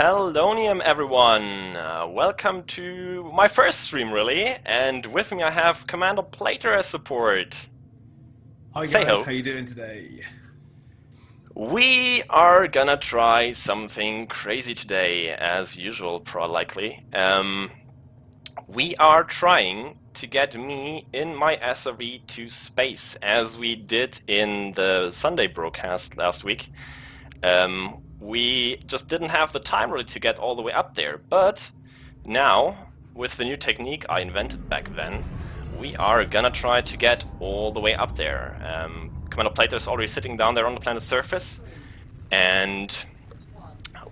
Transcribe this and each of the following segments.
Hellonium everyone! Welcome to my first stream really, and with me I have Commander Plater as support. Hi Say guys, ho. how you doing today? We are gonna try something crazy today, as usual, likely. We are trying to get me in my SRV to space, as we did in the Sunday broadcast last week. We just didn't have the time really to get all the way up there, but now, with the new technique I invented back then, we are gonna try to get all the way up there. Commander Plato is already sitting down there on the planet's surface, and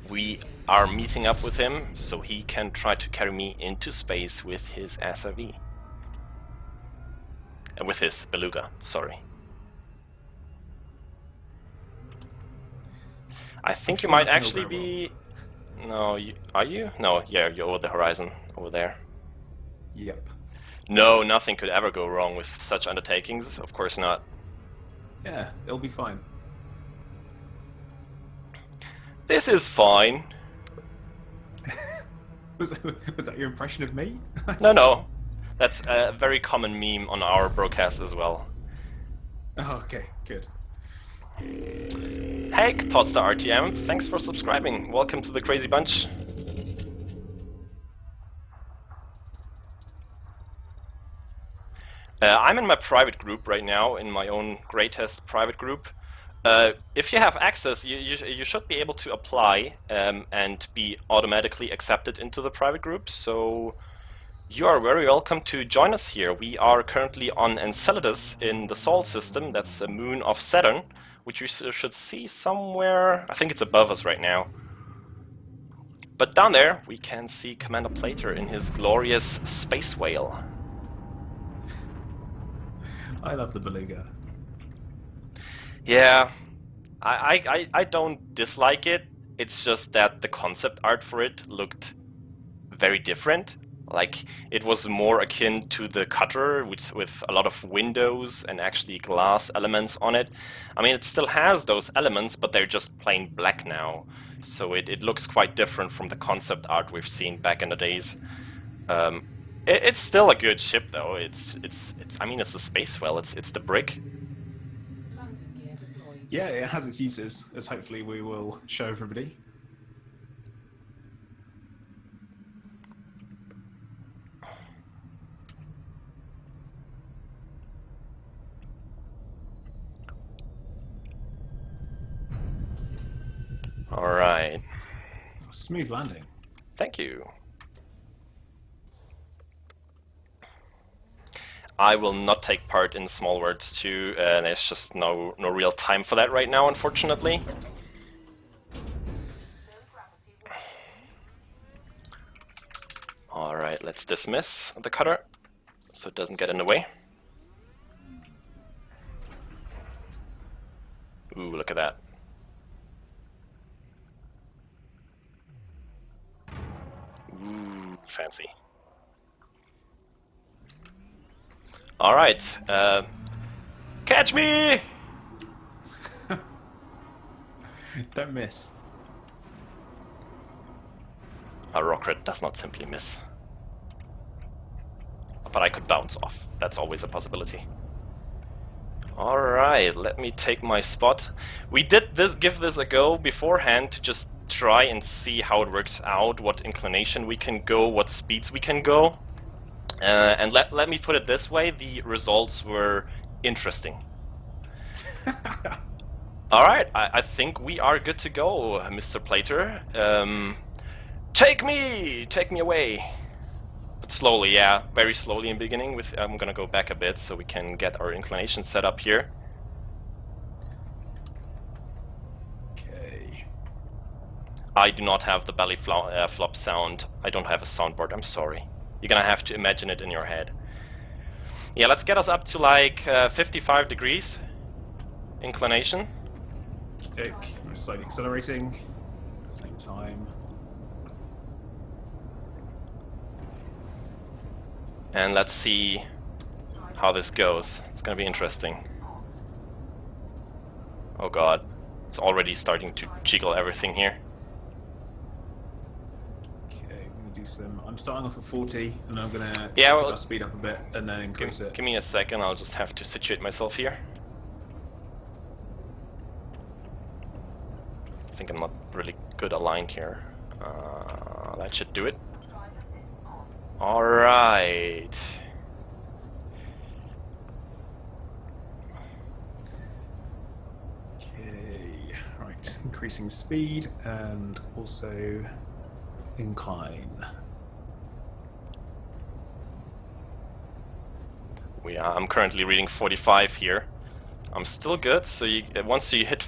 we are meeting up with him so he can try to carry me into space with his SRV. With his beluga, sorry. I think you might actually be... No, are you? No, yeah, you're over the horizon, over there. Yep. No, nothing could ever go wrong with such undertakings, of course not. Yeah, it'll be fine. This is fine. Was that your impression of me? No. That's a very common meme on our broadcast as well. Oh, okay, good. Hey, Todstar RTM, thanks for subscribing. Welcome to the Crazy Bunch. I'm in my private group right now, in my own greatest private group. If you have access, you should be able to apply and be automatically accepted into the private group, so you are very welcome to join us here. We are currently on Enceladus in the Sol system, that's a moon of Saturn, which you should see somewhere, I think it's above us right now. But down there we can see Commander Plater in his glorious space whale. I love the beluga. Yeah, I don't dislike it, it's just that the concept art for it looked very different. Like, it was more akin to the cutter with a lot of windows and actually glass elements on it. I mean, it still has those elements, but they're just plain black now. So it looks quite different from the concept art we've seen back in the days. It's still a good ship, though. I mean, it's a space whale. It's the brick. Yeah, it has its uses, as hopefully we will show everybody. Alright. Smooth landing. Thank you. I will not take part in Small Words 2, there's just no real time for that right now, unfortunately. Alright, let's dismiss the cutter, so it doesn't get in the way. Ooh, look at that. Ooh, fancy. Alright, catch me! Don't miss. A rocket does not simply miss. But I could bounce off, that's always a possibility. Alright, let me take my spot. We did give this a go beforehand to just try and see how it works out, what inclination we can go, what speeds we can go. And let me put it this way, the results were interesting. Alright, I think we are good to go, Mr. Plater. Take me away! But slowly, yeah, very slowly in the beginning. I'm gonna go back a bit so we can get our inclination set up here. Okay. I do not have the belly flop sound. I don't have a soundboard, I'm sorry. You're gonna have to imagine it in your head. Yeah, let's get us up to like 55 degrees inclination. Okay, I'm slowly accelerating at the same time. And let's see how this goes. It's gonna be interesting. Oh god, it's already starting to jiggle everything here. some. I'm starting off at 40, and I'm gonna Yeah, pick well, our speed up a bit, and then increase it. give me a second. I'll just have to situate myself here. I think I'm not really good aligned here. That should do it. All right. Okay, right. Increasing speed and also incline. I'm currently reading 45 here. I'm still good. So once you hit,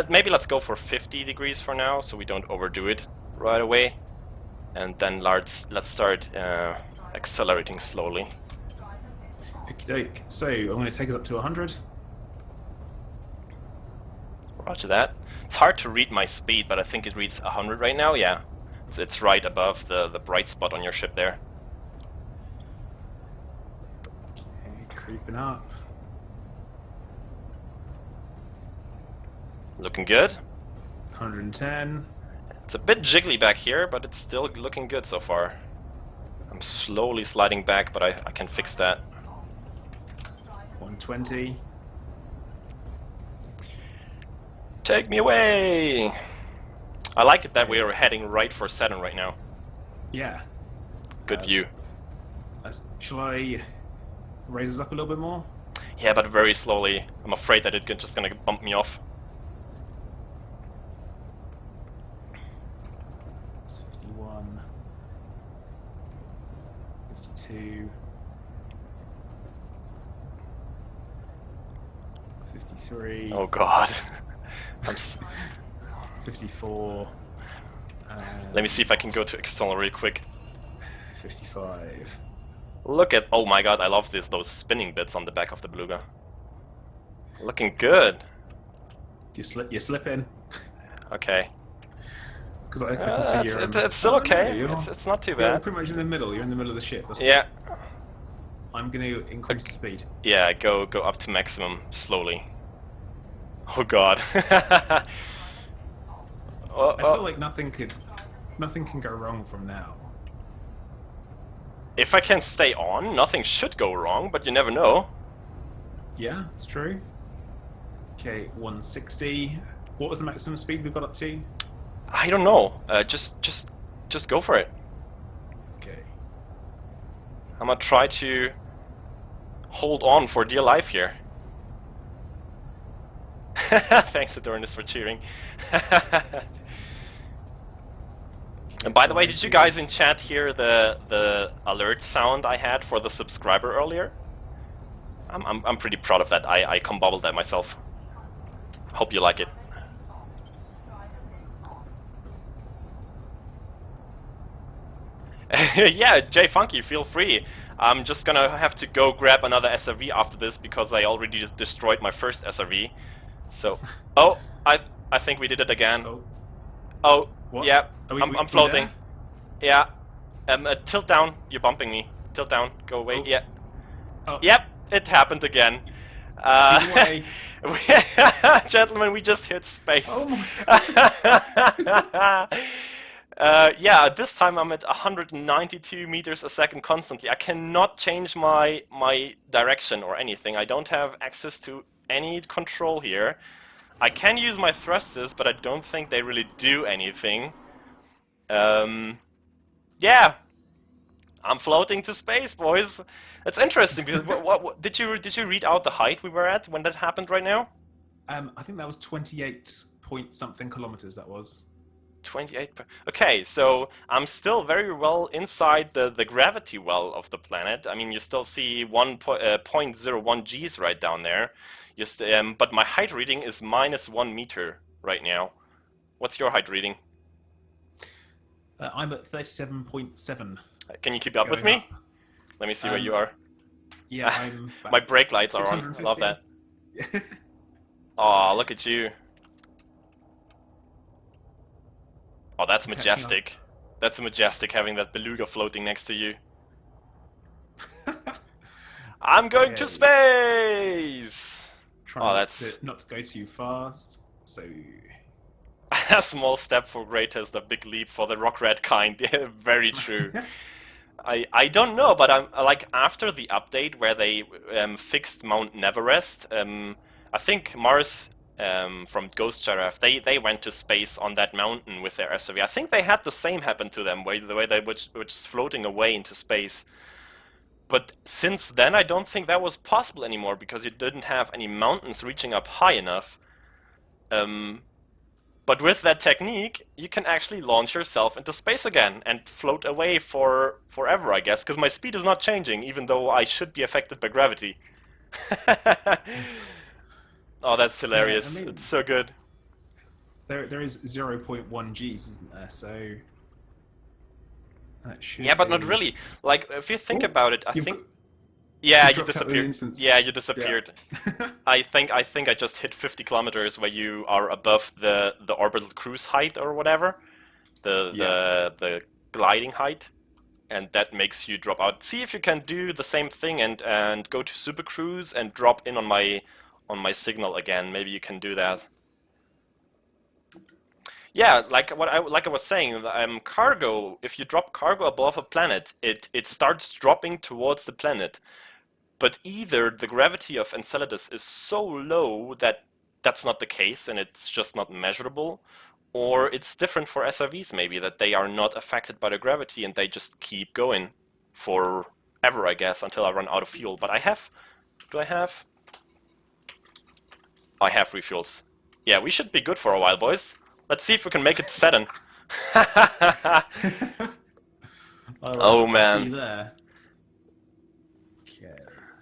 maybe let's go for 50 degrees for now, so we don't overdo it right away. And then let's start accelerating slowly. Okie doke. So I'm going to take us up to 100. Roger that. It's hard to read my speed, but I think it reads 100 right now. Yeah, it's right above the bright spot on your ship there. Okay, creeping up. Looking good. 110. It's a bit jiggly back here, but it's still looking good so far. I'm slowly sliding back, but I can fix that. 120. Take me away! I like it that we are heading right for Saturn right now. Yeah. Good view. Shall I raise us up a little bit more? Yeah, but very slowly. I'm afraid that it's just gonna bump me off. 51. 52. 53. Oh god. 54. Let me see if I can go to external real quick. 55. Look at, oh my god, I love those spinning bits on the back of the beluga. Looking good. You slip in. Okay. Because I can see you're. It's still okay. No, it's not too you're bad. pretty much in the middle. You're in the middle of the ship. Yeah. I'm going to increase the speed. Yeah, go up to maximum slowly. Oh god. I feel like nothing can go wrong from now. If I can stay on, nothing should go wrong, but you never know. Yeah, it's true. Okay, 160. What was the maximum speed we got up to? I don't know. Just go for it. Okay. I'm gonna try to hold on for dear life here. Thanks, Adornus, for cheering. And by the way, did you guys in chat hear the alert sound I had for the subscriber earlier? I'm pretty proud of that. I combobbled that myself. Hope you like it. Yeah, Jay Funky, feel free. I'm just gonna have to go grab another SRV after this because I already just destroyed my first SRV. So, oh, I think we did it again. Oh, what? yeah, I'm floating. There? Yeah, tilt down. You're bumping me. Tilt down. Go away. Oh. Yeah. Oh. Yep, it happened again. Away. Gentlemen, we just hit space. Oh my yeah, this time I'm at 192 meters a second constantly. I cannot change my direction or anything. I don't have access to any control here. I can use my thrusters, but I don't think they really do anything. Yeah, I'm floating to space, boys. That's interesting. Because what did you read out the height we were at when that happened right now? I think that was 28 point something kilometers. That was 28. Okay, so I'm still very well inside the gravity well of the planet. I mean, you still see 1.01 Gs right down there. But my height reading is -1 meter right now. What's your height reading? I'm at 37.7. Can you keep up with me? Up. Let me see where you are. Yeah, I'm. My brake lights are on. I love that. Oh, look at you. Oh, that's majestic. That's majestic having that beluga floating next to you. I'm going to space! Trying oh, that's... not to go too fast, so... A small step for greatest, a big leap for the rock rat kind. Yeah, very true. I don't know, but I'm like after the update where they fixed Mount Neverest. I think Mars from Ghost Giraffe they went to space on that mountain with their SRV. I think they had the same happen to them, where the way they were just floating away into space. But since then, I don't think that was possible anymore because you didn't have any mountains reaching up high enough. Um, but with that technique, you can actually launch yourself into space again and float away for forever, I guess, because my speed is not changing, even though I should be affected by gravity. Oh, that's Yeah, I hilarious. mean, It's so good. there is 0.1 Gs, isn't there? So that Yeah, should but not be. really. Like, if you think Oh, about it, I you've think... got, Yeah, you've you dropped out of the disappeared. instance. Yeah, you Yeah. disappeared. I think I just hit 50 kilometers where you are above the orbital cruise height or whatever, the Yeah. the gliding height, and that makes you drop out. See if you can do the same thing and go to super cruise and drop in on my signal again. Maybe you can do that. Yeah, like I was saying, cargo. If you drop cargo above a planet, it starts dropping towards the planet. But either the gravity of Enceladus is so low that that's not the case and it's just not measurable, or it's different for SRVs maybe, that they are not affected by the gravity and they just keep going forever, I guess, until I run out of fuel. But I have... Do I have? I have refuels. Yeah, we should be good for a while, boys. Let's see if we can make it to Saturn. Oh I'll see you man. there. Okay,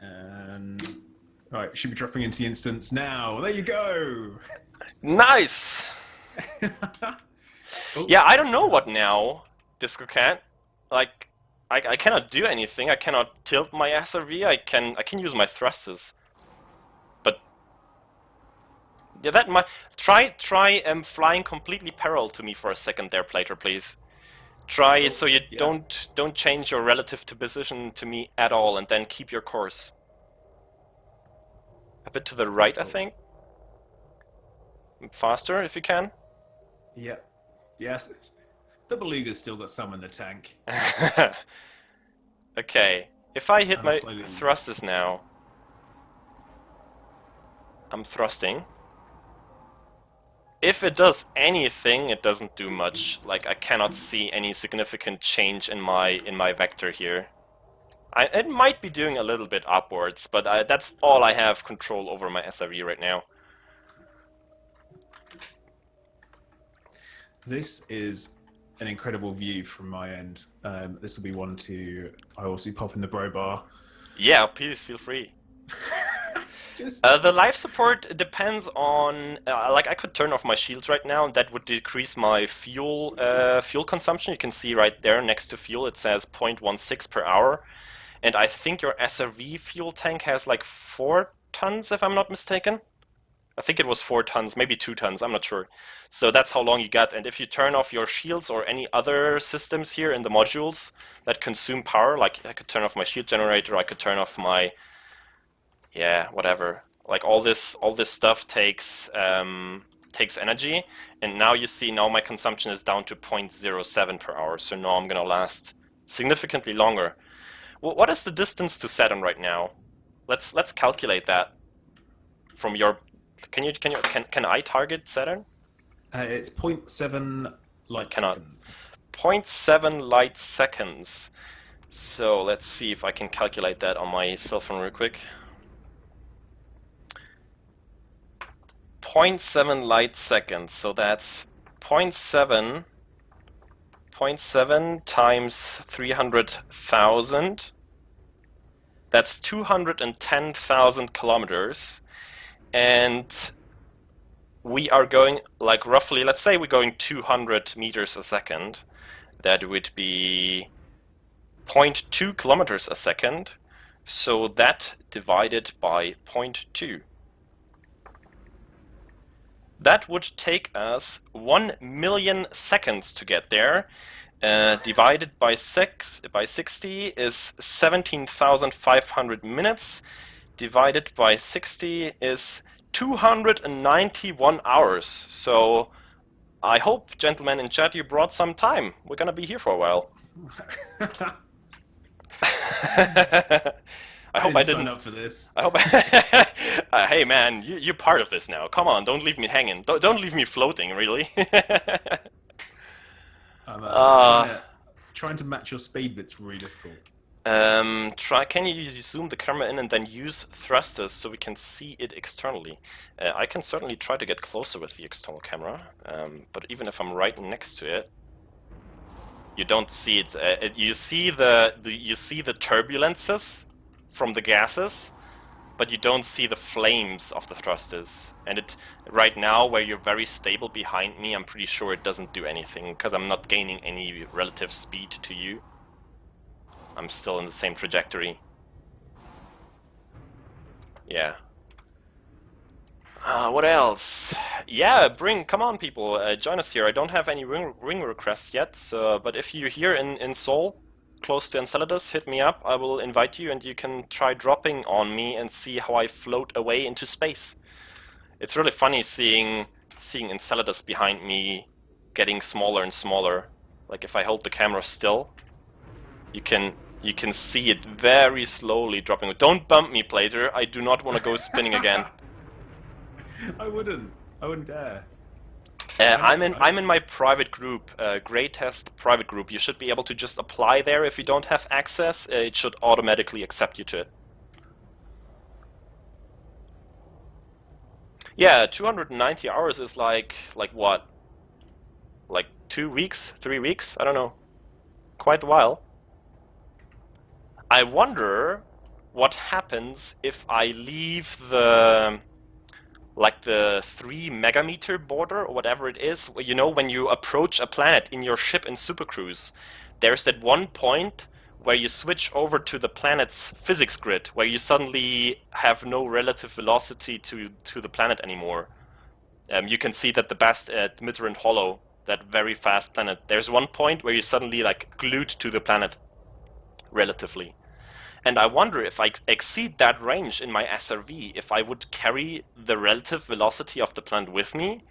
and right, should be dropping into the instance now. There you go. Nice! Oh, Yeah, I don't know what now, Disco Cat. Like, I cannot do anything. I cannot tilt my SRV. I can use my thrusters. But yeah, that might try flying completely parallel to me for a second there, Plater, please. Try oh, so you yeah. don't change your relative to position to me at all, and then keep your course. A bit to the right, I Oh, think. Faster if you can. yeah. Yes. The beluga's still got some in the tank. Okay, if I hit And I'm my slowly. thrusters now, I'm thrusting. If it does anything, it doesn't do much. Like, I cannot see any significant change in my vector here. It might be doing a little bit upwards, but that's all I have control over my SRV right now. This is an incredible view from my end. This will be one to I also pop in the bro bar. Yeah, please feel free. It's just The life support depends on, like I could turn off my shields right now, and that would decrease my fuel consumption. You can see right there next to fuel it says 0.16 per hour, and I think your SRV fuel tank has like 4 tons if I'm not mistaken. I think it was 4 tons, maybe 2 tons, I'm not sure. So that's how long you got, and if you turn off your shields or any other systems here in the modules that consume power, like I could turn off my shield generator, I could turn off my, yeah, whatever. Like all this stuff takes energy, and now you see now my consumption is down to 0.07 per hour. So now I'm gonna last significantly longer. Well, what is the distance to Saturn right now? Let's calculate that from your. Can I target Saturn? it's zero point 0.7 light Cannot. seconds. 0.7 light seconds. So let's see if I can calculate that on my cell phone real quick. 0.7 light seconds, so that's 0.7, 0.7 times 300,000. That's 210,000 kilometers. And we are going like roughly, let's say we're going 200 meters a second. That would be 0.2 kilometers a second. So that divided by 0.2. That would take us 1 million seconds to get there. Divided by 60 is 17,500 minutes. Divided by 60 is 291 hours. So I hope, gentlemen in chat, you brought some time. We're gonna be here for a while. I hope I didn't sign didn't. up for this. I hope. Hey man, you're part of this now. Come on, don't leave me hanging. Don't leave me floating, really. I'm uh, trying to match your speed, but it's really difficult. Try. Can you zoom the camera in and then use thrusters so we can see it externally? I can certainly try to get closer with the external camera, but even if I'm right next to it, you don't see it. You see the turbulences from the gases, but you don't see the flames of the thrusters. And it right now, where you're very stable behind me, I'm pretty sure it doesn't do anything because I'm not gaining any relative speed to you. I'm still in the same trajectory. Yeah. What else? Yeah, come on people, join us here. I don't have any ring requests yet, so, but if you're here in Seoul, close to Enceladus, hit me up. I will invite you and you can try dropping on me and see how I float away into space. It's really funny seeing Enceladus behind me getting smaller and smaller. Like if I hold the camera still, you can see it very slowly dropping. Don't bump me, Plater. I do not want to go spinning again. I wouldn't dare. I'm in my private group, Grey Test private group. You should be able to just apply there if you don't have access. It should automatically accept you to it. Yeah, 290 hours is like what? Like 2 weeks, 3 weeks? I don't know. Quite a while. I wonder what happens if I leave the 3 megameter border or whatever it is. You know, when you approach a planet in your ship in Super Cruise, there's that one point where you switch over to the planet's physics grid, where you suddenly have no relative velocity to the planet anymore. You can see that the best at Mitterrand Hollow, that very fast planet, there's one point where you're suddenly like glued to the planet, relatively. And I wonder if I exceed that range in my SRV, if I would carry the relative velocity of the planet with me,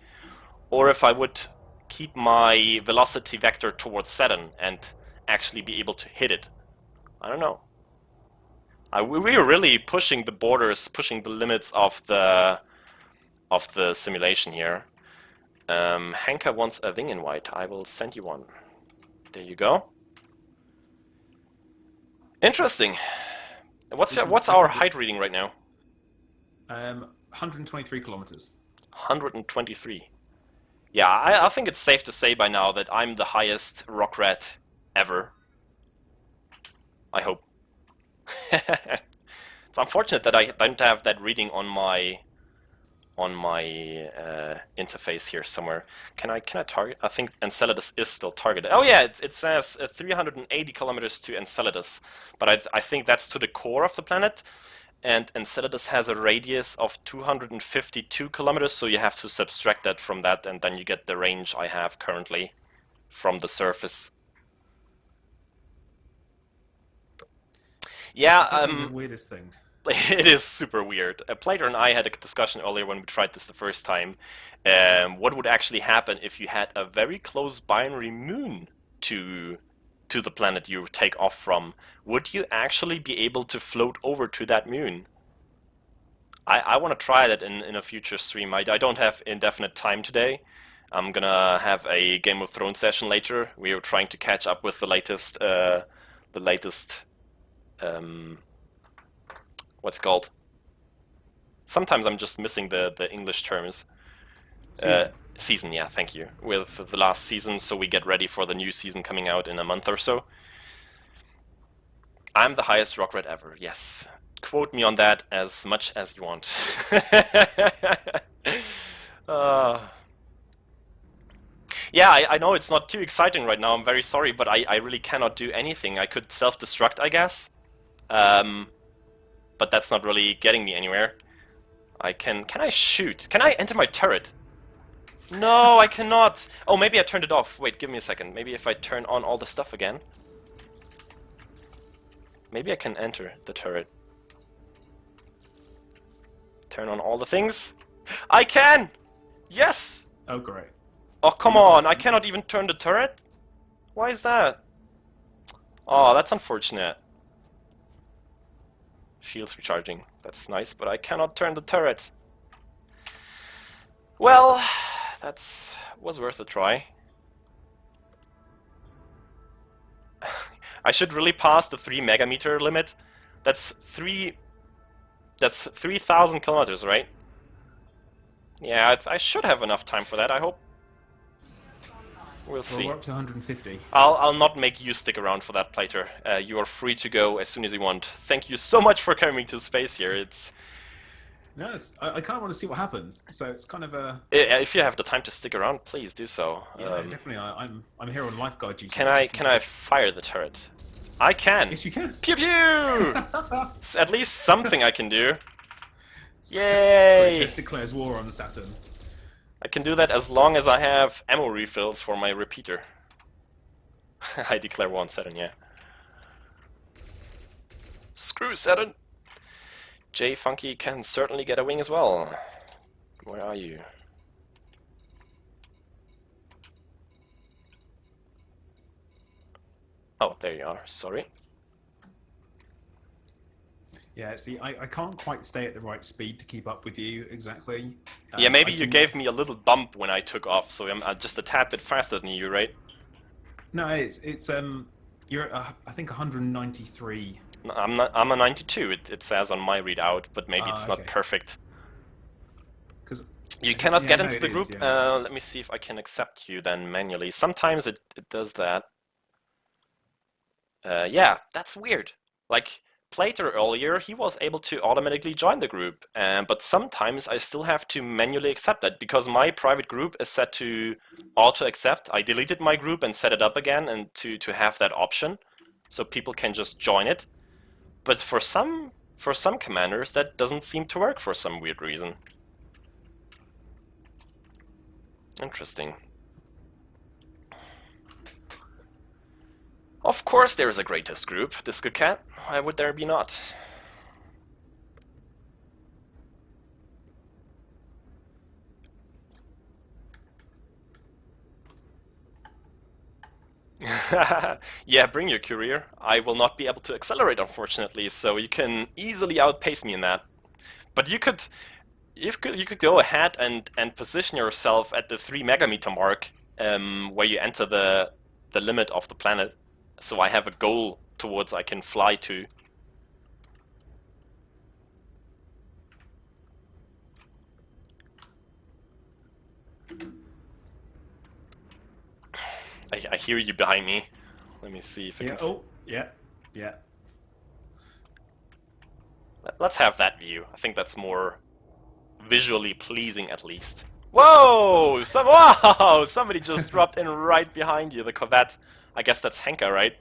or if I would keep my velocity vector towards Saturn and actually be able to hit it. I don't know. We're really pushing the borders, pushing the limits of the simulation here. Henka wants a wing invite. I will send you one. There you go. Interesting. What's our height reading right now? 123 kilometers. 123. Yeah, I think it's safe to say by now that I'm the highest rock rat ever. I hope. It's unfortunate that I don't have that reading on my interface here somewhere. Can I target? I think Enceladus is still targeted. Oh yeah, it says 380 kilometers to Enceladus, but I think that's to the core of the planet, and Enceladus has a radius of 252 kilometers, so you have to subtract that from that, and then you get the range I have currently from the surface. Yeah, the weirdest thing. It is super weird. Plater and I had a discussion earlier when we tried this the first time. What would actually happen if you had a very close binary moon to the planet you take off from? Would you actually be able to float over to that moon? I want to try that in a future stream. I don't have indefinite time today. I'm gonna have a Game of Thrones session later. We are trying to catch up with the latest what's it called? Sometimes I'm just missing the English terms. Season, yeah, thank you. With the last season, so we get ready for the new season coming out in a month or so. I'm the highest rock rat ever, yes. Quote me on that as much as you want. Yeah, I know it's not too exciting right now, I'm very sorry, but I really cannot do anything. I could self-destruct, I guess. But that's not really getting me anywhere. Can I shoot? Can I enter my turret? No, I cannot. Oh, maybe I turned it off. Wait, give me a second. Maybe if I turn on all the stuff again. Maybe I can enter the turret. Turn on all the things. I can! Yes! Oh, great. Oh, come on! I cannot even turn the turret? Why is that? Oh, that's unfortunate. Shields recharging. That's nice, but I cannot turn the turret. Well, that's was worth a try. I should really pass the 3 megameter limit. That's 3,000 kilometers, right? Yeah, I should have enough time for that, I hope. We'll see. We're up to 150. I'll not make you stick around for that, Plater. You are free to go as soon as you want. Thank you so much for coming to space here. It's No, I kind of want to see what happens. So it's kind of a if you have the time to stick around, please do so. yeah, definitely. I'm here on lifeguard duty. Can I fire the turret? I can. Yes, you can. Pew pew! It's at least something I can do. Yay! Just declares war on Saturn. I can do that as long as I have ammo refills for my repeater. I declare war on Saturn, yeah. Screw Saturn! J Funky can certainly get a wing as well. Where are you? Oh, there you are, sorry. Yeah, see, I can't quite stay at the right speed to keep up with you exactly. Yeah, maybe you gave me a little bump when I took off, so I'm just a tad bit faster than you, right? No, it's you're at, I think 193. I'm a 92. It says on my readout, but maybe it's not okay. perfect. Because You cannot yeah, get no, into it the is, group. yeah. Let me see if I can accept you then manually. Sometimes it does that. Yeah, that's weird. Like Plater earlier, he was able to automatically join the group, but sometimes I still have to manually accept that because my private group is set to auto accept. I deleted my group and set it up again, and to have that option, so people can just join it. But for some commanders, that doesn't seem to work for some weird reason. Interesting. Of course there is a greatest group, Disco Cat. Why would there be not? Yeah, bring your courier. I will not be able to accelerate, unfortunately, so you can easily outpace me in that. But you could go ahead and position yourself at the 3 megameter mark, where you enter the limit of the planet. So I have a goal towards I can fly to. I hear you behind me. Let me see if I Yeah. can. Oh, yeah, yeah. Let's have that view. I think that's more visually pleasing, at least. Whoa! Wow! Somebody just dropped in right behind you. The Corvette. I guess that's Henka, right?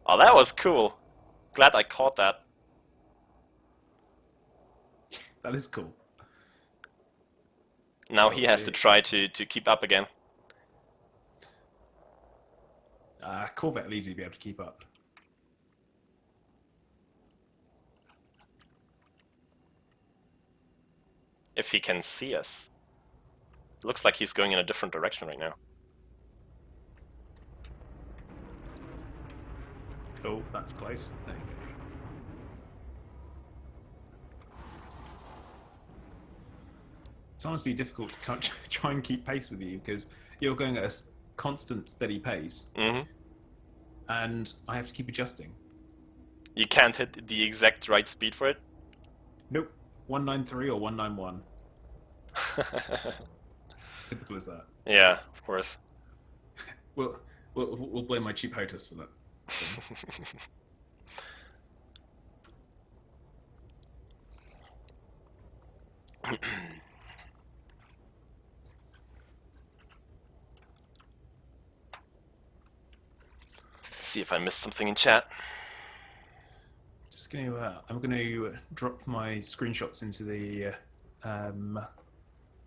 Oh, that was cool. Glad I caught that. That is cool. Now he has to try to keep up again. Corvette will easily be able to keep up. If he can see us. Looks like he's going in a different direction right now. Oh, that's close. There you go. It's honestly difficult to try and keep pace with you because you're going at a constant, steady pace, and I have to keep adjusting. You can't hit the exact right speed for it? Nope. 193 or 191. Typical as that. Yeah, of course. We'll blame my cheap HOTUS for that. See if I missed something in chat. Just gonna, I'm gonna drop my screenshots into the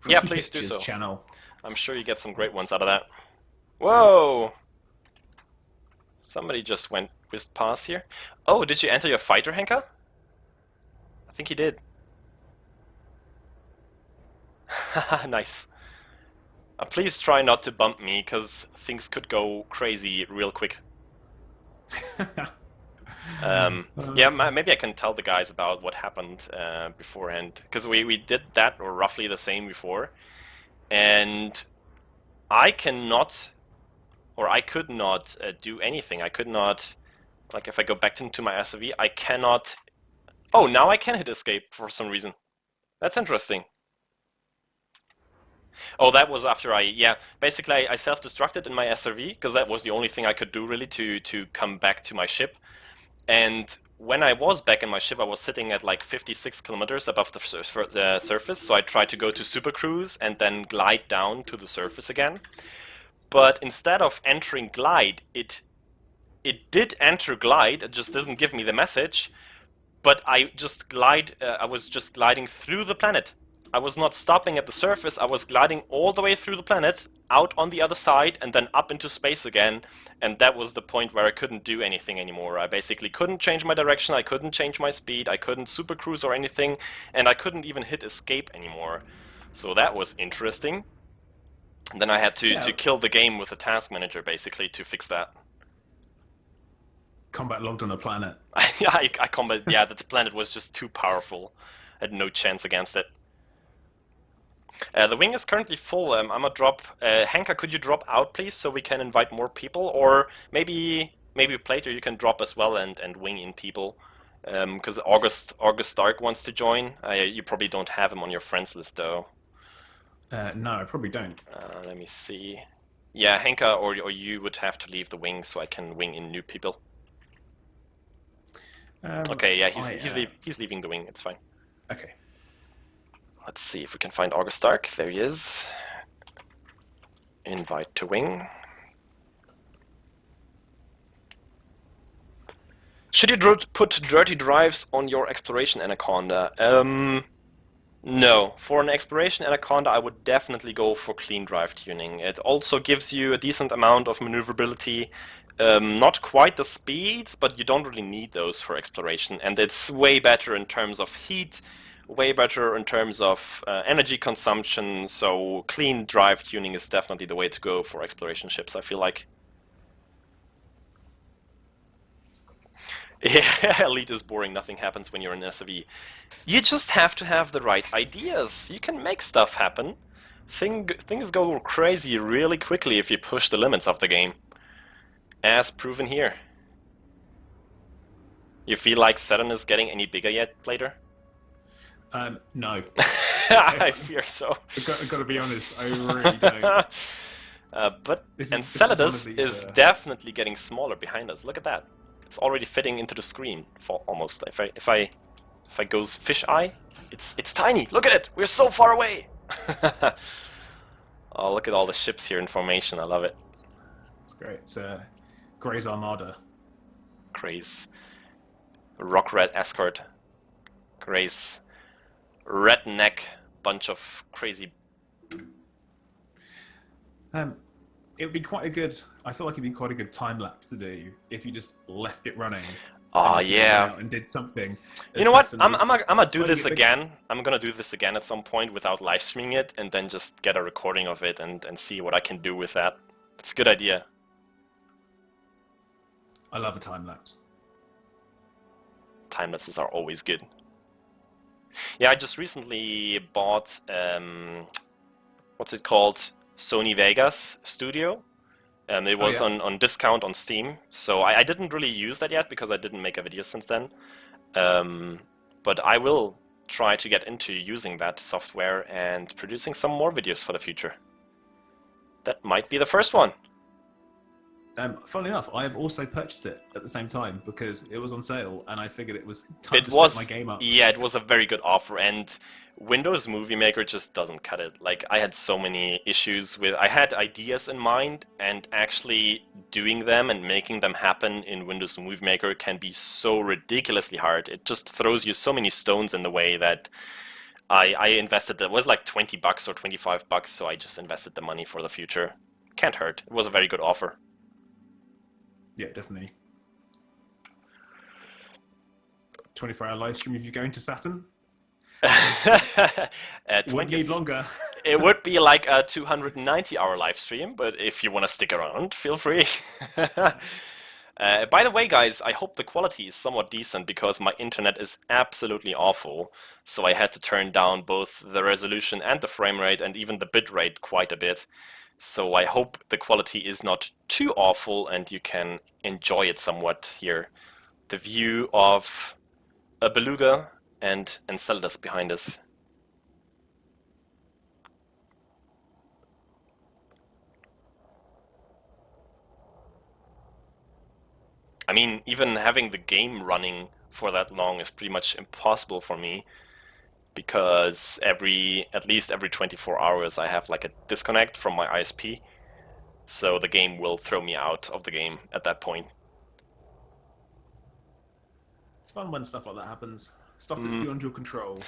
Yeah, please do Pictures so. channel. I'm sure you get some great ones out of that. Whoa! Somebody just whizzed past here. Oh, did you enter your fighter, Henka? I think he did. Nice. Please try not to bump me, because things could go crazy real quick. Yeah, maybe I can tell the guys about what happened beforehand, because we did that or roughly the same before, and I cannot, or I could not do anything. I could not, like if I go back into my SRV, I cannot. Oh, now I can hit escape for some reason. That's interesting. Oh, that was after yeah, basically I self-destructed in my SRV, because that was the only thing I could do really to come back to my ship. And when I was back in my ship, I was sitting at like 56 kilometers above the surface, so I tried to go to super cruise and then glide down to the surface again. But instead of entering glide, it did enter glide, it just didn't give me the message, but I was just gliding through the planet. I was not stopping at the surface, I was gliding all the way through the planet, out on the other side, and then up into space again, and that was the point where I couldn't do anything anymore. I basically couldn't change my direction, I couldn't change my speed, I couldn't super cruise or anything, and I couldn't even hit escape anymore. So that was interesting. And then I had to kill the game with a task manager, basically, to fix that. Combat logged on a planet. Yeah, that planet was just too powerful. I had no chance against it. The wing is currently full. I'm gonna drop. Henka, could you drop out, please, so we can invite more people? Or maybe Plater, you can drop as well and wing in people. Because August Stark wants to join. You probably don't have him on your friends list, though. No, I probably don't. Let me see. Yeah, Henka or you would have to leave the wing so I can wing in new people. Okay, yeah, he's leaving the wing. It's fine. Okay. Let's see if we can find August Stark. There he is. Invite to wing. Should you put dirty drives on your exploration anaconda? No. For an exploration anaconda, I would definitely go for clean drive tuning. It also gives you a decent amount of maneuverability. Not quite the speeds, but you don't really need those for exploration. And it's way better in terms of heat, way better in terms of energy consumption. So clean drive tuning is definitely the way to go for exploration ships, I feel like. Yeah, Elite is boring. Nothing happens when you're in SRV. You just have to have the right ideas. You can make stuff happen. Things go crazy really quickly if you push the limits of the game. As proven here. You feel like Saturn is getting any bigger yet, Plater? No. I fear so. I've got to be honest, I really don't. But Enceladus is definitely getting smaller behind us. Look at that. It's already fitting into the screen for almost. If I go fish eye, it's tiny. Look at it. We're so far away. Oh, look at all the ships here in formation. I love it. It's great. It's Grey's Armada. Grey's Rock Red Escort. Grey's redneck bunch of crazy. It would be quite a good. I feel like it'd be quite a good time lapse to do if you just left it running. Oh yeah. And did something. You know what? I'm gonna do this again. I'm gonna do this again at some point without live streaming it, and then just get a recording of it and see what I can do with that. It's a good idea. I love a time lapse. Time lapses are always good. Yeah, I just recently bought what's it called? Sony Vegas Studio. It was on discount on Steam, so I didn't really use that yet because I didn't make a video since then. But I will try to get into using that software and producing some more videos for the future. That might be the first one. Funnily enough, I have also purchased it at the same time because it was on sale, and I figured it was time to set my game up. Yeah, it was a very good offer, and Windows Movie Maker just doesn't cut it. Like, I had so many issues with... I had ideas in mind, and actually doing them and making them happen in Windows Movie Maker can be so ridiculously hard. It just throws you so many stones in the way that I invested... It was like $20 or $25, so I just invested the money for the future. Can't hurt. It was a very good offer. Yeah, definitely. 24-hour live stream if you're going to Saturn? Wouldn't need longer. It would be like a 290-hour live stream, but if you want to stick around, feel free. By the way, guys, I hope the quality is somewhat decent because my internet is absolutely awful. So I had to turn down both the resolution and the frame rate and even the bit rate quite a bit. So I hope the quality is not too awful and you can enjoy it somewhat here. The view of a beluga and Enceladus behind us. I mean, even having the game running for that long is pretty much impossible for me because at least every 24 hours I have like a disconnect from my ISP. So the game will throw me out of the game at that point. It's fun when stuff like that happens. Stuff that's beyond your control.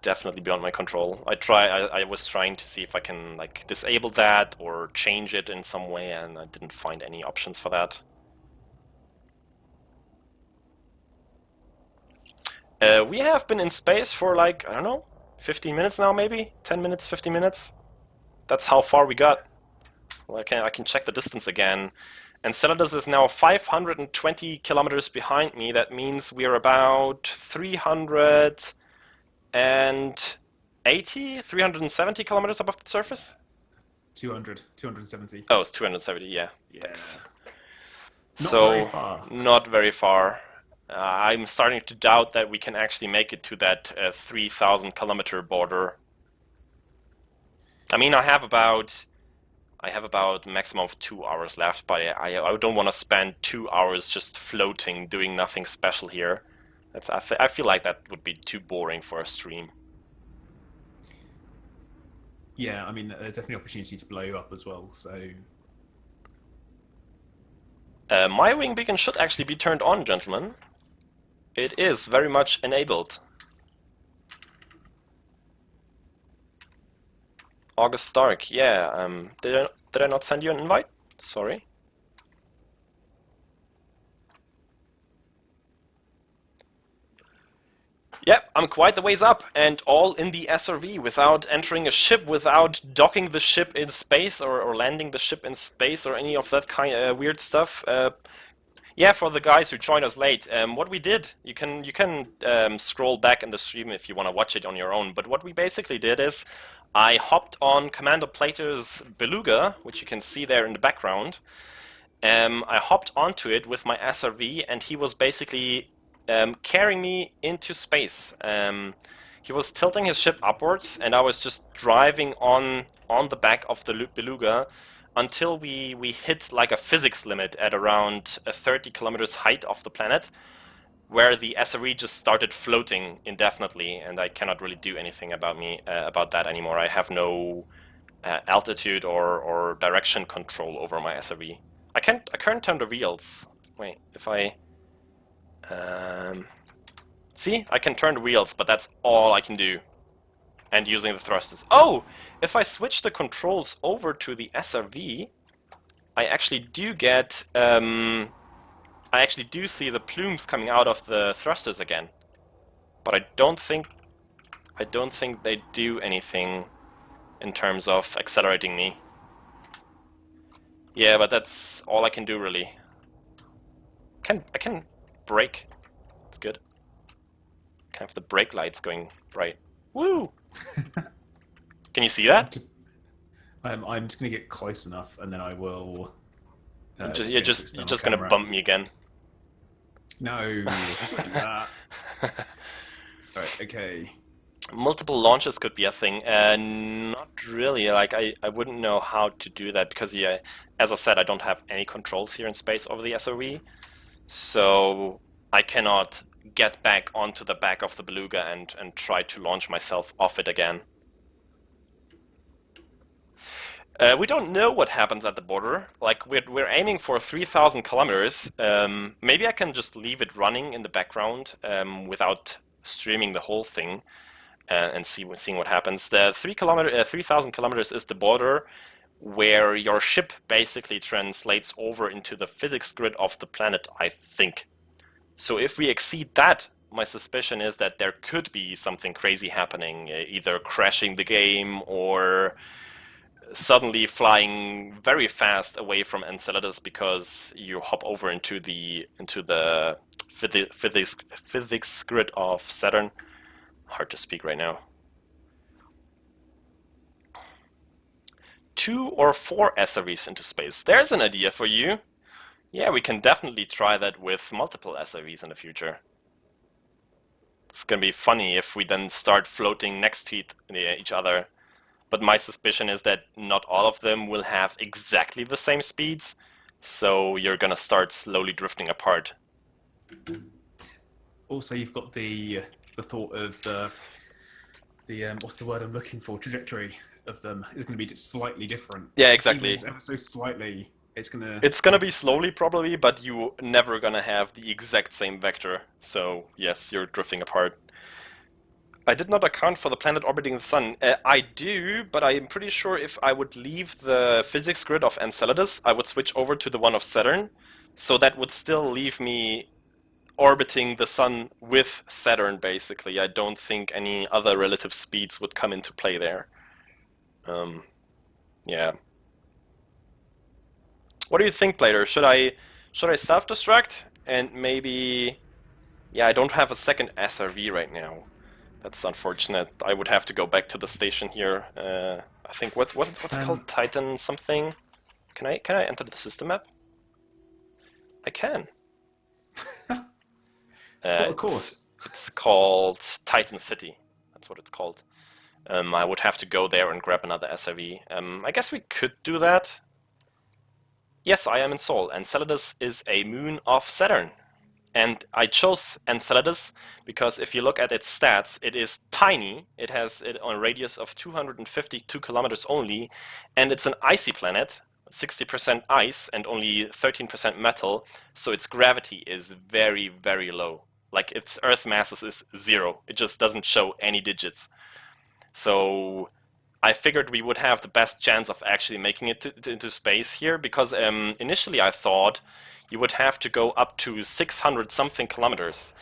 Definitely beyond my control. I was trying to see if I can like disable that or change it in some way, and I didn't find any options for that. We have been in space for like, I don't know, 15 minutes now maybe? 10 minutes, 15 minutes? That's how far we got. Well, I can check the distance again. Enceladus is now 520 kilometers behind me. That means we're about 370 kilometers above the surface? 270. Oh, it's 270, yeah. Yeah. Thanks. Not So, very far. not very far. I'm starting to doubt that we can actually make it to that 3,000 kilometer border. I mean, I have about maximum of 2 hours left, but I don't want to spend 2 hours just floating, doing nothing special here. I feel like that would be too boring for a stream. Yeah, I mean, there's definitely opportunity to blow you up as well, so... My wing beacon should actually be turned on, gentlemen. It is very much enabled. August Stark, yeah. Did I not send you an invite? Sorry. Yep, I'm quite the ways up, and all in the SRV without entering a ship, without docking the ship in space or landing the ship in space or any of that kind of weird stuff. Yeah, for the guys who joined us late, what we did, you can scroll back in the stream if you want to watch it on your own. But what we basically did is, I hopped on Commander Plater's Beluga, which you can see there in the background. I hopped onto it with my SRV, and he was basically carrying me into space. He was tilting his ship upwards, and I was just driving on the back of the Beluga until we hit like a physics limit at around 30 kilometers height of the planet, where the SRE just started floating indefinitely, and I cannot really do anything about that anymore. I have no altitude or direction control over my SRE. I can't turn the wheels. Wait, if I see, I can turn the wheels, but that's all I can do. And using the thrusters. Oh! If I switch the controls over to the SRV, I actually do get... I actually do see the plumes coming out of the thrusters again. But I don't think they do anything in terms of accelerating me. Yeah, but that's all I can do really. I can brake. That's good. Can have the brake lights going bright. Woo! Can you see that? I'm just gonna get close enough, and then I will. You're just gonna bump me again. No. Right. Okay. Multiple launches could be a thing. Not really. Like I wouldn't know how to do that because yeah, as I said, I don't have any controls here in space over the SRV, so I cannot get back onto the back of the Beluga and try to launch myself off it again. We don't know what happens at the border. Like we're aiming for 3,000 kilometers. Maybe I can just leave it running in the background without streaming the whole thing and seeing what happens. The 3,000 kilometers is the border where your ship basically translates over into the physics grid of the planet, I think. So if we exceed that, my suspicion is that there could be something crazy happening, either crashing the game or suddenly flying very fast away from Enceladus because you hop over into the physics grid of Saturn. Hard to speak right now. 2 or 4 SRVs into space. There's an idea for you. Yeah, we can definitely try that with multiple SRVs in the future. It's gonna be funny if we then start floating next to each other. But my suspicion is that not all of them will have exactly the same speeds, so you're gonna start slowly drifting apart. Also, you've got the thought of the what's the word I'm looking for? Trajectory of them is going to be slightly different. Yeah, exactly. Even ever so slightly, it's gonna. It's gonna be slowly probably, but you're never gonna have the exact same vector. So yes, you're drifting apart. I did not account for the planet orbiting the sun. I do, but I'm pretty sure if I would leave the physics grid of Enceladus, I would switch over to the one of Saturn. So that would still leave me orbiting the sun with Saturn, basically. I don't think any other relative speeds would come into play there. Yeah. What do you think, Plater? Should I self-destruct and maybe... Yeah, I don't have a second SRV right now. That's unfortunate. I would have to go back to the station here. I think what's it called? Titan something? Can I enter the system map? I can. Of course. It's called Titan City. That's what it's called. I would have to go there and grab another SRV. I guess we could do that. Yes, I am in Sol. Enceladus is a moon of Saturn. And I chose Enceladus because if you look at its stats, it is tiny. It has it on a radius of 252 kilometers only, and it's an icy planet, 60% ice and only 13% metal, so its gravity is very, very low. Like its Earth masses is 0. It just doesn't show any digits. So I figured we would have the best chance of actually making it into space here, because initially I thought you would have to go up to 600 something kilometers,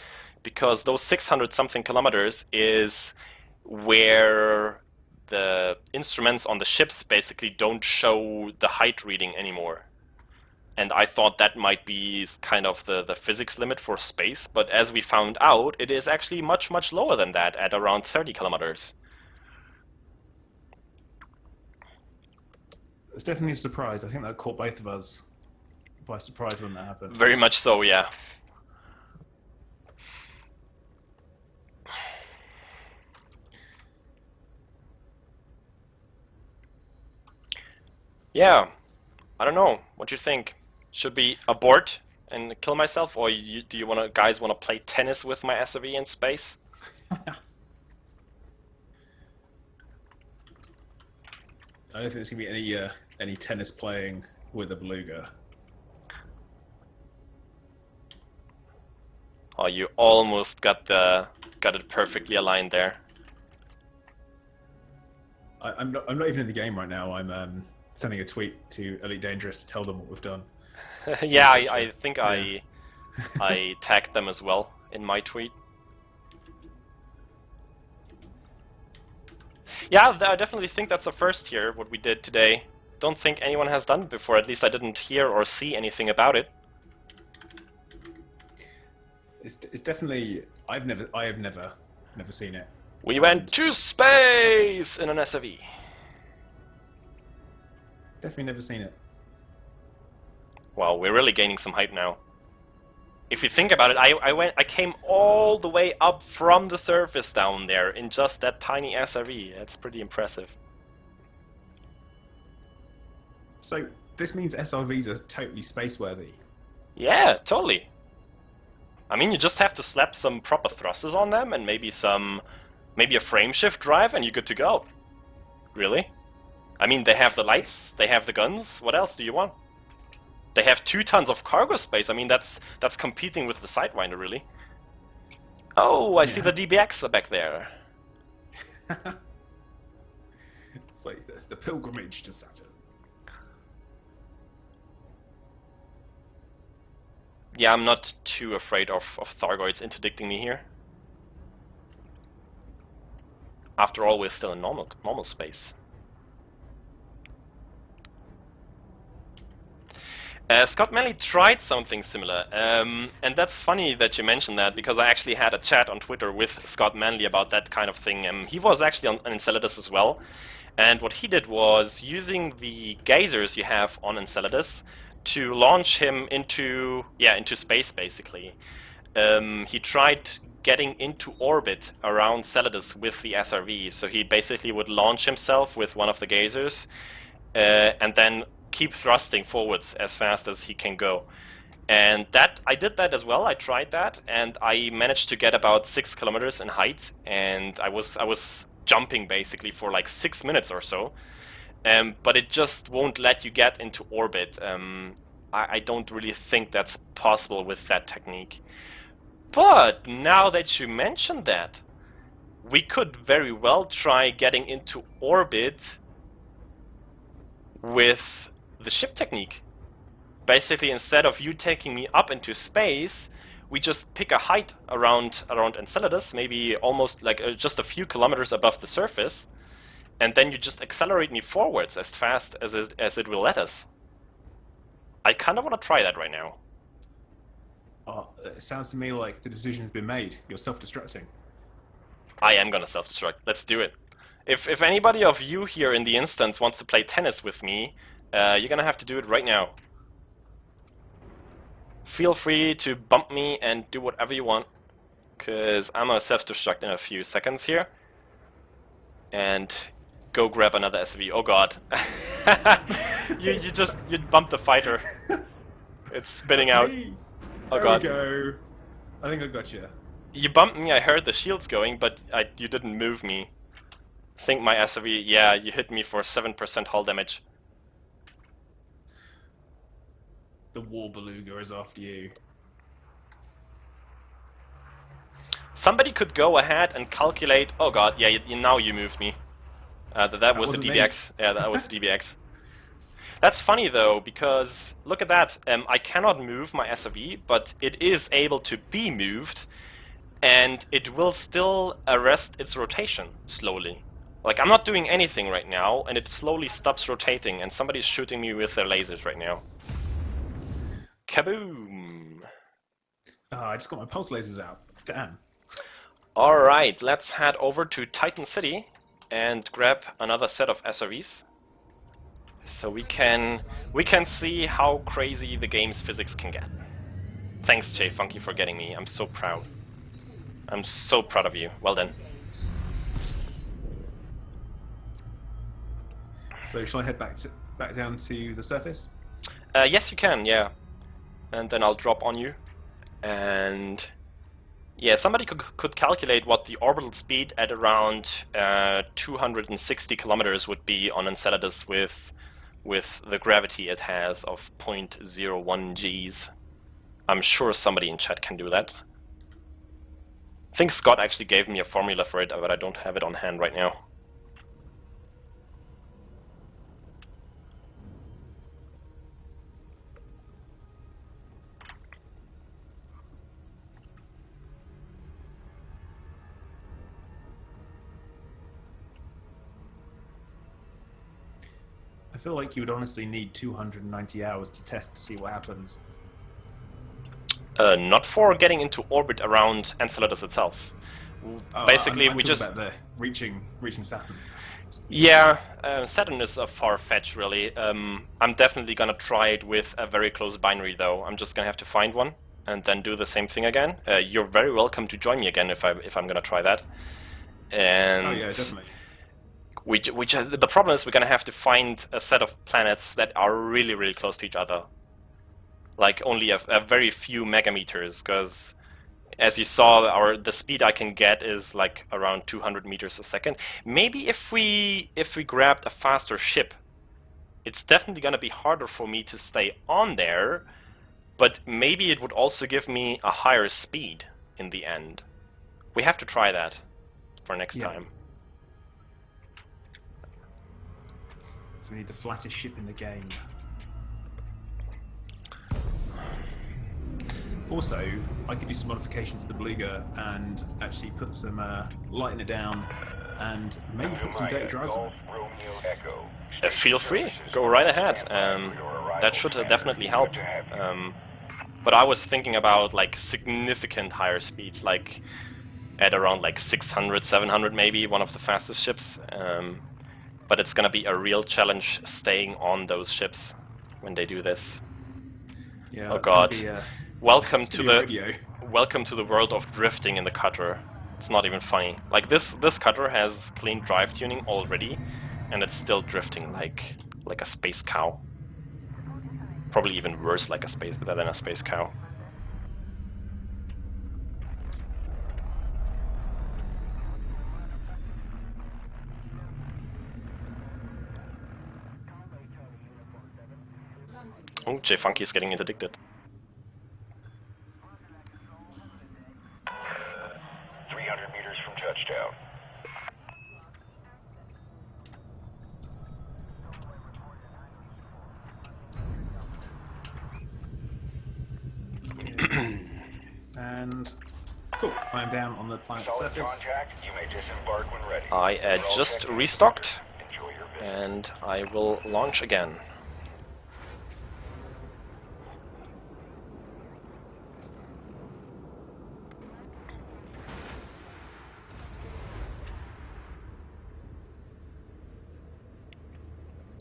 because those 600 something kilometers is where the instruments on the ships basically don't show the height reading anymore. And I thought that might be kind of the physics limit for space, but as we found out, it is actually much, much lower than that, at around 30 kilometers. It's definitely a surprise. I think that caught both of us by surprise when that happened. Very much so, yeah. Yeah, I don't know. What do you think? Should we abort and kill myself, or do you guys want to play tennis with my SRV in space? I don't think there's gonna be any tennis playing with a beluga. Oh, you almost got it perfectly aligned there. I'm not even in the game right now. I'm sending a tweet to Elite Dangerous to tell them what we've done. Yeah, I think I tagged them as well in my tweet. Yeah, I definitely think that's a first here, what we did today. Don't think anyone has done it before, at least I didn't hear or see anything about it. It's definitely... I have never seen it. We went to space in an SRV. Definitely never seen it. Wow, we're really gaining some hype now. If you think about it, I came all the way up from the surface down there in just that tiny SRV. That's pretty impressive. So this means SRVs are totally space-worthy. Yeah, totally. I mean, you just have to slap some proper thrusters on them and maybe a frame shift drive and you're good to go. Really? I mean, they have the lights, they have the guns. What else do you want? They have 2 tons of cargo space. I mean, that's competing with the Sidewinder, really. Oh, I see the DBX back there. It's like the pilgrimage to Saturn. Yeah, I'm not too afraid of Thargoids interdicting me here. After all, we're still in normal space. Scott Manley tried something similar, and that's funny that you mentioned that, because I actually had a chat on Twitter with Scott Manley about that kind of thing. He was actually on Enceladus as well, and what he did was using the geysers you have on Enceladus to launch him into space, basically. He tried getting into orbit around Enceladus with the SRV, so he basically would launch himself with one of the geysers, and then keep thrusting forwards as fast as he can go. And I did that as well. I tried that, and I managed to get about 6 kilometers in height, and I was jumping basically for like 6 minutes or so. But it just won't let you get into orbit. I don't really think that's possible with that technique. But now that you mentioned that, we could very well try getting into orbit with the ship technique. Basically, instead of you taking me up into space, we just pick a height around Enceladus, maybe almost like just a few kilometers above the surface, and then you just accelerate me forwards as fast as it will let us. I kind of want to try that right now. Oh, it sounds to me like the decision has been made. You're self-destructing. I am gonna self-destruct. Let's do it. If anybody of you here in the instance wants to play tennis with me, you're gonna have to do it right now. Feel free to bump me and do whatever you want, because I'm gonna self-destruct in a few seconds here. And go grab another SV. Oh god. you bumped the fighter. It's spinning out. Oh god. There we go. I think I got you. You bumped me, I heard the shields going, but you didn't move me. I think my SV, yeah, you hit me for 7% hull damage. The war beluga is after you. Somebody could go ahead and calculate. Oh god, yeah, now you moved me. That was the DBX. Yeah, that was the DBX. That's funny though, because look at that. I cannot move my SRV, but it is able to be moved, and it will still arrest its rotation slowly. Like, I'm not doing anything right now, and it slowly stops rotating, and somebody's shooting me with their lasers right now. Kaboom! Oh, I just got my pulse lasers out. Damn. Alright, let's head over to Titan City and grab another set of SRVs. So we can see how crazy the game's physics can get. Thanks, Jay Funky, for getting me. I'm so proud. I'm so proud of you. Well done. So shall I head back down to the surface? Yes, you can. Yeah, and then I'll drop on you. And yeah, somebody could calculate what the orbital speed at around 260 kilometers would be on Enceladus with the gravity it has of 0.01 Gs. I'm sure somebody in chat can do that. I think Scott actually gave me a formula for it, but I don't have it on hand right now. I feel like you would honestly need 290 hours to test to see what happens. Not for getting into orbit around Enceladus itself. Basically, I'm we just about the reaching Saturn. Yeah, Saturn is a far fetch, really. I'm definitely gonna try it with a very close binary, though. I'm just gonna have to find one and then do the same thing again. You're very welcome to join me again if I'm gonna try that. And oh yeah, definitely. The problem is we're gonna have to find a set of planets that are really, really close to each other. Like only a very few megameters, because as you saw, the speed I can get is like around 200 meters a second. Maybe if we grabbed a faster ship, it's definitely gonna be harder for me to stay on there, but maybe it would also give me a higher speed in the end. We have to try that for next time. So we need the flattest ship in the game. Also, I could do some modification to the Beluga and actually put some lighten it down and maybe put some dirty drives on it. Feel free, go right ahead. That should definitely help. But I was thinking about like significant higher speeds, like at around like 600, 700 maybe, one of the fastest ships. But it's gonna be a real challenge staying on those ships when they do this. Yeah, oh god. Welcome to the radio. Welcome to the world of drifting in the cutter. It's not even funny. Like this cutter has clean drive tuning already, and it's still drifting like a space cow. Probably even worse than a space cow. Oh, J Funky is getting interdicted. And cool, I'm down on the planet's surface. I just restocked, and I will launch again.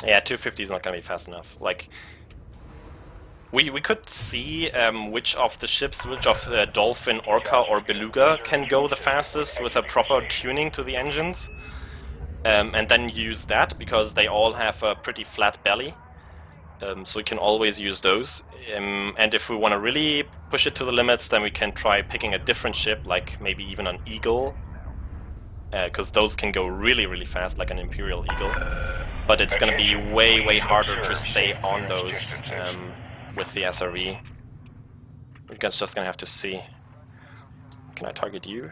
Yeah, 250 is not gonna be fast enough. Like, we could see which of the ships, which of Dolphin, Orca, or Beluga can go the fastest with a proper tuning to the engines, and then use that because they all have a pretty flat belly. So we can always use those. And if we want to really push it to the limits, then we can try picking a different ship, like maybe even an Eagle, because those can go really, really fast, like an Imperial Eagle. But it's going to be way, way harder to stay on those with the SRV. You guys just going to have to see. Can I target you?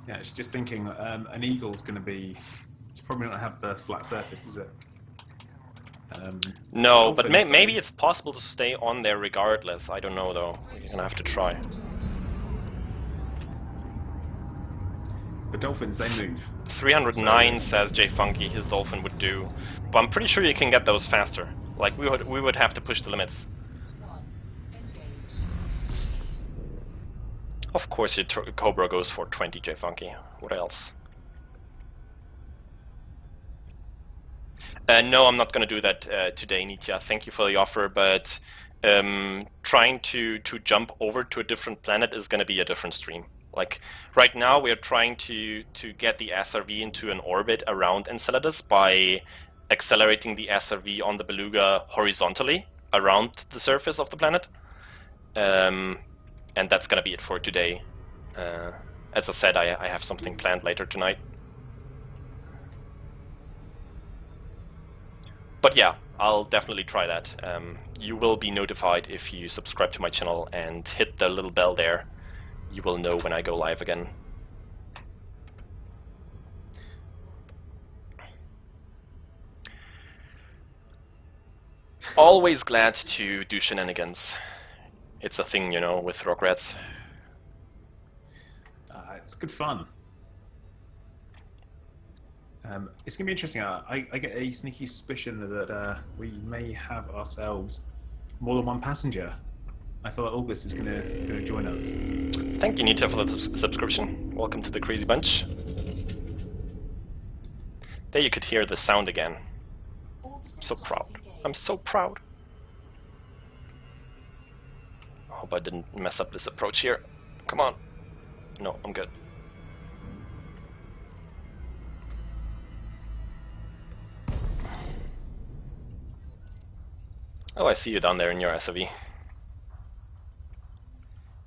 Yeah, it's just thinking an Eagle's going to be... It's probably not have the flat surface, is it? No, but maybe it's possible to stay on there regardless. I don't know though. You're going to have to try. The Dolphins, they move. 309 says J Funky his Dolphin would do, but I'm pretty sure you can get those faster. Like we would have to push the limits. Of course your Cobra goes for 20, J Funky. What else? No, I'm not gonna do that today, Nitya. Thank you for the offer, but trying to jump over to a different planet is gonna be a different stream. Like, right now we are trying to get the SRV into an orbit around Enceladus by accelerating the SRV on the Beluga horizontally around the surface of the planet. And that's gonna be it for today. As I said, I have something planned later tonight. But yeah, I'll definitely try that. You will be notified if you subscribe to my channel and hit the little bell there. You will know when I go live again. Always glad to do shenanigans. It's a thing, you know, with Rock Rats. It's good fun. It's going to be interesting. I get a sneaky suspicion that we may have ourselves more than one passenger. I feel like August is going to join us. Thank you, Nita, for the subscription. Welcome to the Crazy Bunch. There you could hear the sound again. I'm so proud. I'm so proud. I hope I didn't mess up this approach here. Come on. No, I'm good. Oh, I see you down there in your SRV.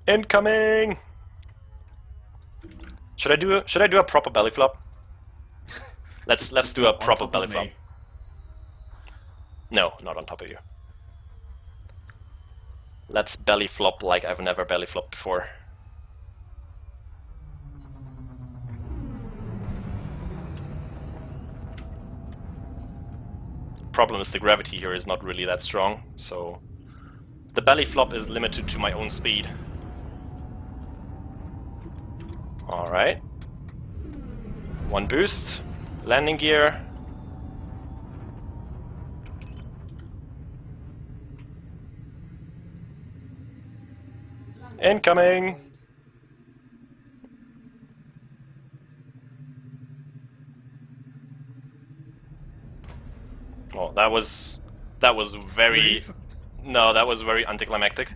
Incoming! Should I do a proper belly flop? Let's do a proper belly flop. No, not on top of you. Let's belly flop like I've never belly flopped before. Problem is the gravity here is not really that strong, so the belly flop is limited to my own speed. Alright. One boost. Landing gear. Incoming! Well, that was very... Smooth. No, that was very anticlimactic.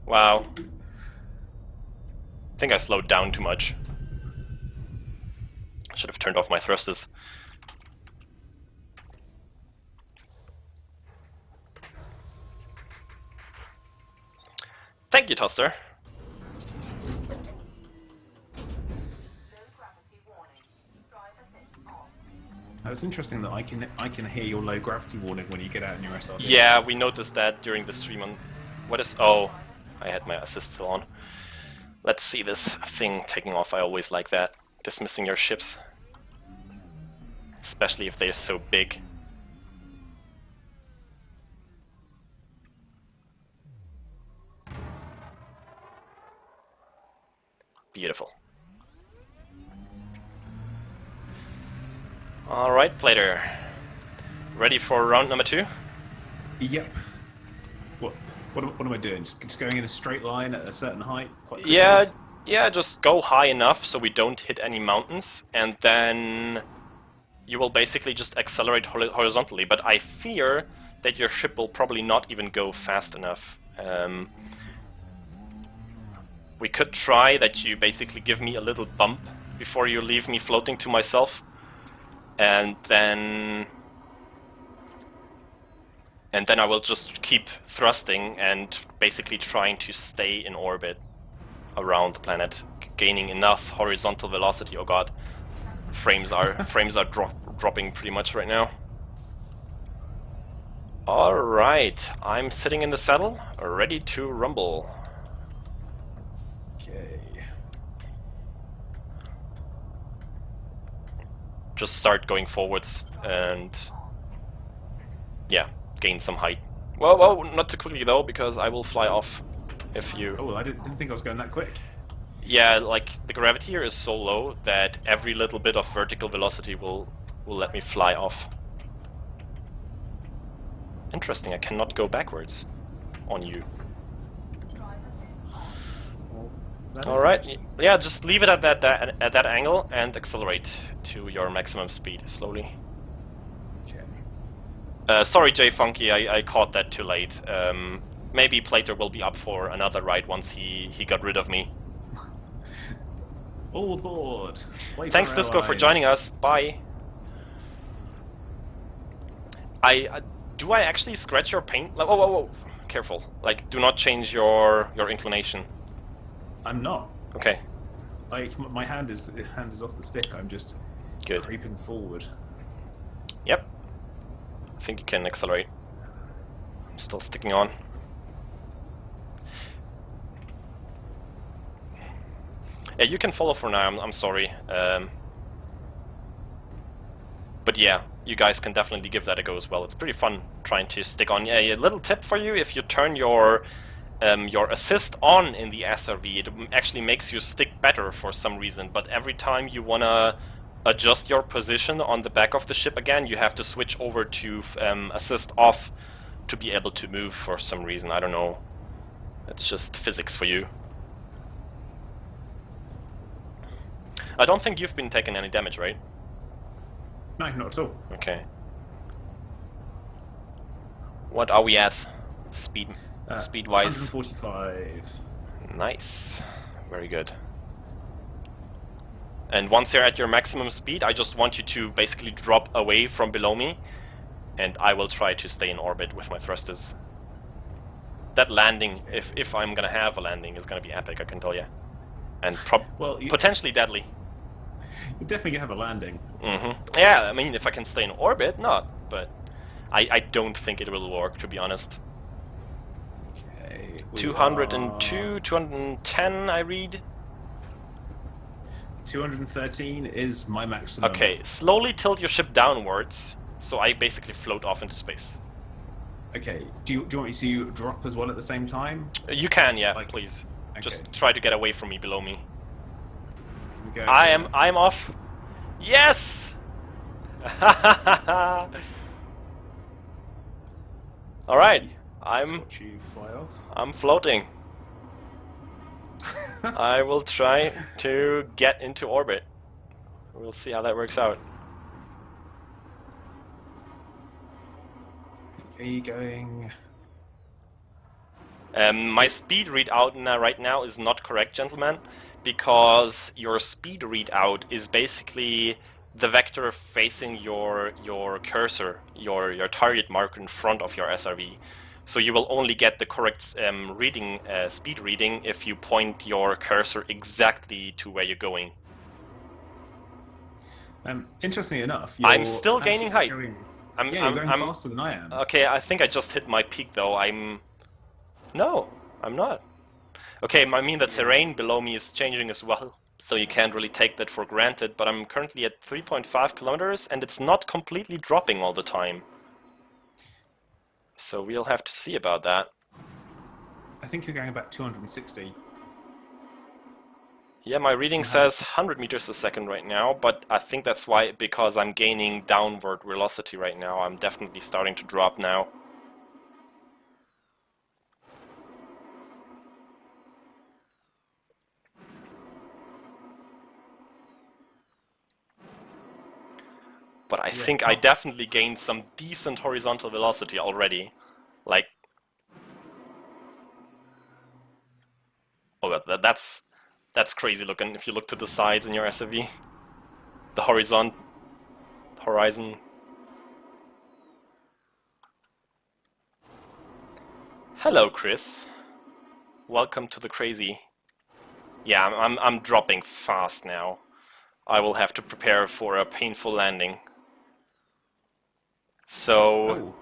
Wow. I think I slowed down too much. Should have turned off my thrusters. Thank you, Toaster. It's interesting that I can hear your low gravity warning when you get out in your SRD. Yeah, we noticed that during the stream on... What is... Oh, I had my assist still on. Let's see this thing taking off. I always like that. Dismissing your ships. Especially if they're so big. Beautiful. Alright, Plater. Ready for round number 2? Yep. What am I doing? Just going in a straight line at a certain height? Quite quickly? Yeah, just go high enough so we don't hit any mountains, and then you will basically just accelerate horizontally, but I fear that your ship will probably not even go fast enough. We could try that you basically give me a little bump before you leave me floating to myself, and then I will just keep thrusting and basically trying to stay in orbit around the planet, gaining enough horizontal velocity. Oh god, frames are dropping pretty much right now. All right, I'm sitting in the saddle, ready to rumble. Okay. Just start going forwards and yeah, gain some height. Whoa, not too quickly though, because I will fly off if you... Oh, well, I didn't think I was going that quick. Yeah, like the gravity here is so low that every little bit of vertical velocity will let me fly off. Interesting, I cannot go backwards on you. Alright, yeah, just leave it at that angle and accelerate to your maximum speed slowly. Okay. Sorry, Jay Funky, I caught that too late. Maybe Plater will be up for another ride once he got rid of me. All aboard! Thanks, Disco, for joining us. Bye. Do I actually scratch your paint? Like, whoa, careful! Like, do not change your inclination. I'm not. Okay. Like, my hand is off the stick. I'm just Good. creeping forward. Yep. I think you can accelerate. I'm still sticking on. Yeah, you can follow for now. I'm sorry. But yeah, you guys can definitely give that a go as well. It's pretty fun trying to stick on. Yeah, a little tip for you: if you turn your assist on in the SRV, it actually makes you stick better for some reason. But every time you wanna adjust your position on the back of the ship again, you have to switch over to assist off to be able to move for some reason. I don't know. It's just physics for you. I don't think you've been taking any damage, right? No, not at all. Okay. What are we at? Speed-wise? 145. Nice. Very good. And once you're at your maximum speed, I just want you to basically drop away from below me, and I will try to stay in orbit with my thrusters. That landing, if I'm gonna have a landing, is gonna be epic, I can tell you. And potentially deadly. You definitely have a landing. Yeah, I mean, if I can stay in orbit, not. But I don't think it will work, to be honest. Okay. 202, 210, I read. 213 is my maximum. Okay, slowly tilt your ship downwards, so I basically float off into space. Okay, do you want me to drop as well at the same time? You can, yeah, Like, please. okay. Just try to get away from me, below me. Go I for am. it. I'm off. Yes. All right. See, just I'm. watch you fly off. I'm floating. I will try to get into orbit. We'll see how that works out. Are you going? My speed readout right now is not correct, gentlemen, because your speed readout is basically the vector facing your cursor, your target marker in front of your SRV. So you will only get the correct speed reading if you point your cursor exactly to where you're going. Interestingly enough, I'm you're still gaining actually height. going. I'm Yeah, you're I'm going I'm faster than I am. okay. I think I just hit my peak though. No, I'm not. Okay, I mean the terrain below me is changing as well, so you can't really take that for granted, but I'm currently at 3.5 kilometers and it's not completely dropping all the time. So we'll have to see about that. I think you're going about 260. Yeah, my reading says 100 meters a second right now, but I think that's why, because I'm gaining downward velocity right now. I'm definitely starting to drop now. But I think I definitely gained some decent horizontal velocity already. Like, oh, that's crazy looking if you look to the sides in your SUV. The horizon. Hello, Chris. Welcome to the crazy. Yeah, I'm dropping fast now. I will have to prepare for a painful landing. So,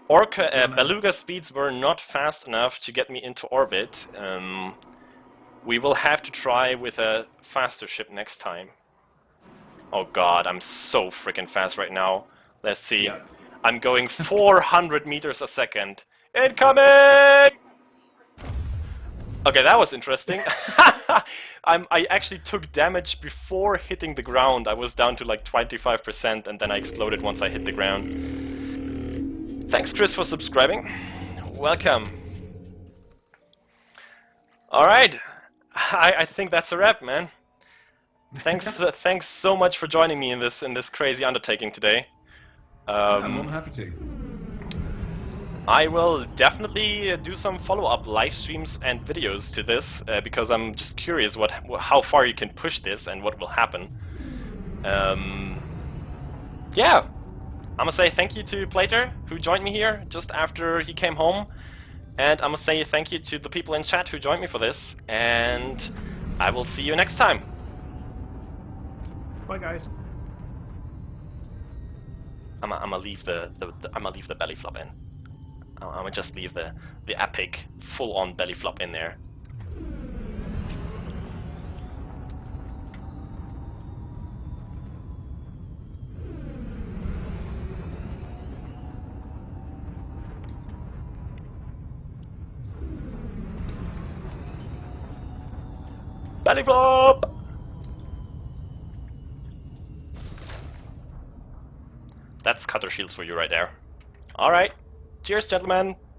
Beluga speeds were not fast enough to get me into orbit. We will have to try with a faster ship next time. Oh god, I'm so freaking fast right now. Let's see. Yep. I'm going 400 meters a second. Incoming! Okay, that was interesting. I actually took damage before hitting the ground. I was down to like 25% and then I exploded once I hit the ground. Thanks, Chris, for subscribing. Welcome. Alright, I think that's a wrap, man. Thanks so much for joining me in this crazy undertaking today. I'm more than happy to. I will definitely do some follow-up live streams and videos to this because I'm just curious how far you can push this and what will happen. Yeah, I'm gonna say thank you to Plater who joined me here just after he came home, and I'm gonna say thank you to the people in chat who joined me for this, and I will see you next time. Bye, guys. I'm gonna leave the belly flop in. I'm gonna just leave the epic full-on belly flop in there. Belly flop! That's cutter shields for you right there. Alright. Cheers, gentlemen.